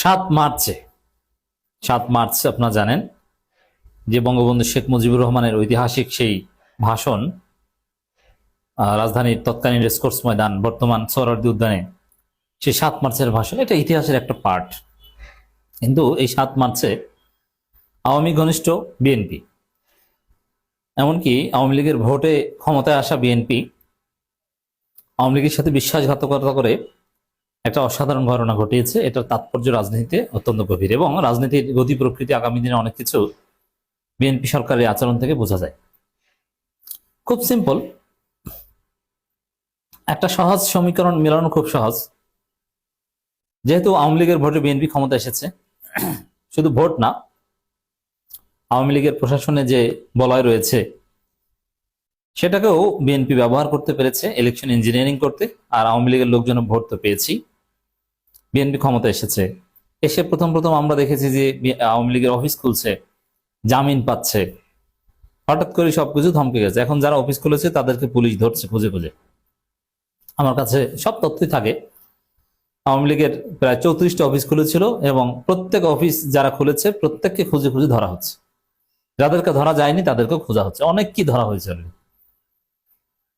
7 মার্চে 7 মার্চ আপনারা জানেন যে বঙ্গবন্ধু শেখ মুজিবুর রহমানের ঐতিহাসিক সেই ভাষণ রাজধানীর তৎকালীন রেসকোর্স ময়দান বর্তমান সোহরাওয়ার্দী উদ্যানে, সেই 7 মার্চের ভাষণ এটা ইতিহাসের একটা পার্ট। কিন্তু এই 7 মার্চে আওয়ামী ঘনিষ্ঠ বিএনপি, এমনকি আওয়ামী লীগের ভোটে ক্ষমতায় আসা বিএনপি আওয়ামী লীগের সাথে বিশ্বাসঘাতকতা করে একটা অসাধারণ ঘটনা ঘটিয়েছে। এটার তাৎপর্য রাজনীতিতে অত্যন্ত গভীর এবং রাজনীতির গতি প্রকৃতি আগামী দিনে অনেক কিছু বিএনপি সরকারের আচরণ থেকে বোঝা যায়। খুব সিম্পল একটা সহজ সমীকরণ মেলানো, খুব সহজ। যেহেতু আওয়ামী লীগের ভোটে বিএনপি ক্ষমতা এসেছে, শুধু ভোট না, আওয়ামী লীগের প্রশাসনে যে বলয় রয়েছে সেটাকেও বিএনপি ব্যবহার করতে পেরেছে ইলেকশন ইঞ্জিনিয়ারিং করতে। আর আওয়ামী লীগের লোকজন ভোট তো পেয়েছি, বিএনপি ক্ষমতা এসেছে, এসে প্রথম আমরা দেখেছি যে আওয়ামী লীগের অফিস খুলছে, জামিন পাচ্ছে, হঠাৎ করে সবকিছু থমকে গেছে। এখন যারা অফিস খুলেছে তাদেরকে পুলিশ ধরছে খুঁজে খুঁজে। আমার কাছে সব তথ্যই থাকে। আওয়ামী লীগের প্রায় 34টা অফিস খুলেছিল এবং প্রত্যেক অফিস যারা খুলেছে প্রত্যেককে খুঁজে খুঁজে ধরা হচ্ছে, যাদেরকে ধরা যায়নি তাদেরকেও খোঁজা হচ্ছে। অনেক কি ধরা হয়েছিল,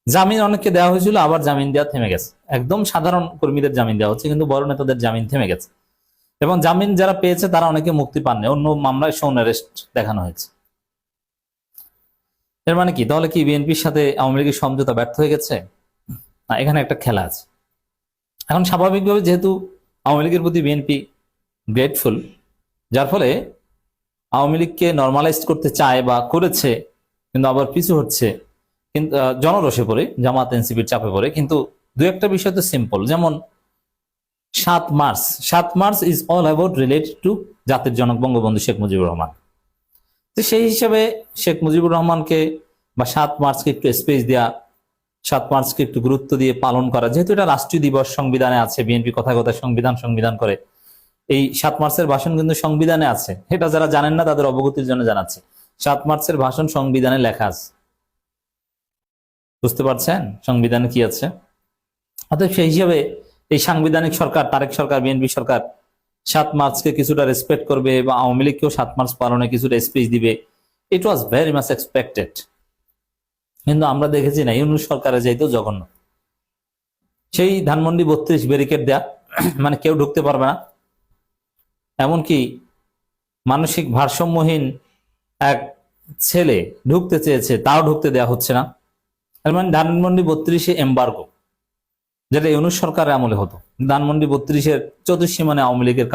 জামিন অনেককে দেওয়া হয়েছিল, আবার জামিন দেওয়া থেমে গেছে। একদম সাধারণ কর্মীদের জামিন দেওয়া হচ্ছে, কিন্তু বড় নেতাদের জামিন থেমে গেছে। এবং জামিন যারা পেয়েছে তারা অনেকে মুক্তি পাননি, অন্য মামলায় শোন অ্যারেস্ট দেখানো হয়েছে। এর মানে কি, তাহলে কি বিএনপির সাথে আওয়ামী লীগের সমঝোতা ব্যর্থ হয়ে গেছে? না, এখানে একটা খেলা আছে। এখন স্বাভাবিকভাবে যেহেতু আওয়ামী লীগের প্রতি বিএনপি গ্রেটফুল, যার ফলে আওয়ামী লীগকে নর্মালাইজ করতে চায় বা করেছে, কিন্তু আবার পিছু হচ্ছে, কিন্তু জনরোষে পড়ে, জামাত এনসিপির চাপে পড়ে। কিন্তু দু একটা বিষয় তো সিম্পল, যেমন 7 March is all about related to জাতির জনক বঙ্গবন্ধু শেখ মুজিবুর রহমান। তো সেই হিসেবে শেখ মুজিবুর রহমানকে বা 7 মার্চকে একটু স্পেস দেওয়া, 7 মার্চকে একটু গুরুত্ব দিয়ে পালন করা, যেহেতু এটা রাষ্ট্রীয় দিবস, সংবিধানে আছে। বিএনপি কথায় কথায় সংবিধান করে। এই 7 মার্চের ভাষণ কিন্তু সংবিধানে আছে, এটা যারা জানেন না তাদের অবগতির জন্য জানাচ্ছি। 7 মার্চের ভাষণ সংবিধানে লেখা আছে, বুঝতে পারছেন সংবিধানে কি আছে। অতএব সেই হিসাবে এই সাংবিধানিক সরকার, তারেক সরকার, বিএনপি সরকার 7 মার্চকে কিছুটা রেসপেক্ট করবে এবং আওয়ামী লীগকেও 7 মার্চ পালনে কিছুটা স্পেস দিবে। ইট ওয়াজ ভেরি মাচ এক্সপেক্টেড। কিন্তু আমরা দেখেছি না, ইউনূস সরকারে যাইতেও জঘন্য। সেই ধানমন্ডি 32 ব্যারিকেড দেয়া, মানে কেউ ঢুকতে পারবে না। এমনকি মানসিক ভারসাম্যহীন এক ছেলে ঢুকতে চেয়েছে, তাও ঢুকতে দেয়া হচ্ছে না। মানে ধানমন্ডি 32 এম্বার্গো, যেটা ইউনূস সরকারের আমলে হতো। ধানমন্ডি 32 চতুর্সীমানে আওয়ামী লীগের